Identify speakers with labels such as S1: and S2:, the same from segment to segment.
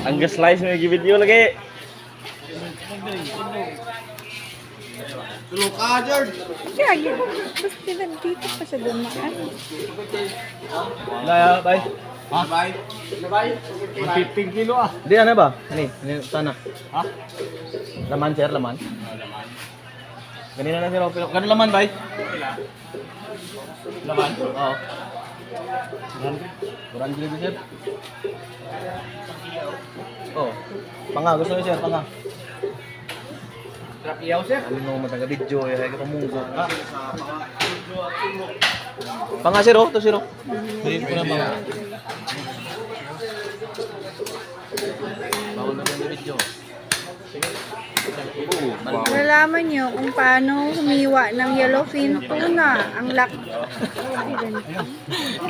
S1: Ang slice may video lagi.
S2: Tulog ka, George.
S3: Kaya yun. Tapos dito pa siya dumaan.
S1: Laya, bye.
S2: Ha? Bye. Bye.
S1: 15 kilo ah. Di ano ba? Ani, sana. Ha? Laman sir, laman. Ganina na sir, pero ganun laman, bye. Laman? Oo. Kurang dito sir. Oh. Panga, gusto niyo sir, panga.
S2: Iyaw, sir.
S1: Ano mo mataga video, ay ka pamunggo. Ha? Panga sir, oh, to sir. Hindi ko na mga. Bawal na yung video.
S3: Nalaman niyo kung paano humiwa ng yellowfin tuna. Ang laki.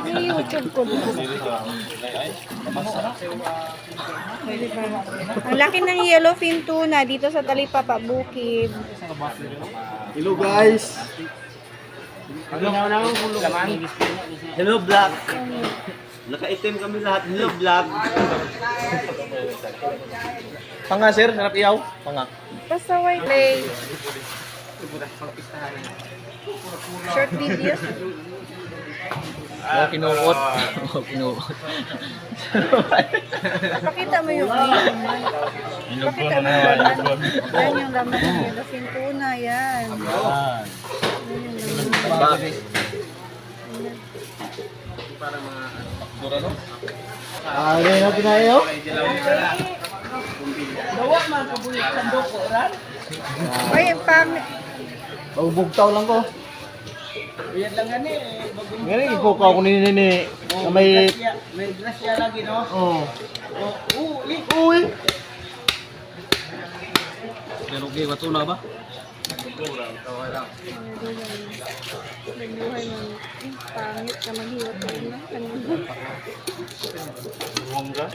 S3: May YouTube ko. Ang laki ng yellowfin tuna dito sa Talipapa Bukid.
S2: Hello, guys.
S1: Hello vlog. Naka-itim kami lahat. Hello vlog. Panga sir, sarap iyaw. Panga.
S3: Pasaway play. Short videos.
S1: Oh, kinuot. Oh, kinuot.
S3: Pakita mo yung laman. Pakita mo yung laman. Yan yung laman ng yellowfin tuna. Yan.
S1: Ano na pinayo?
S3: Ay, pang...
S1: Bugtaw lang ko.
S2: Iyan lang gani.
S1: Ngani ipukaw ko ni na may
S2: May grasya lagi, no?
S1: oh.
S2: Uy.
S1: Uy. Pero okay, wato na ba?
S3: Nagbuhay ng pangit ka maghiwat na.
S1: Buwangga.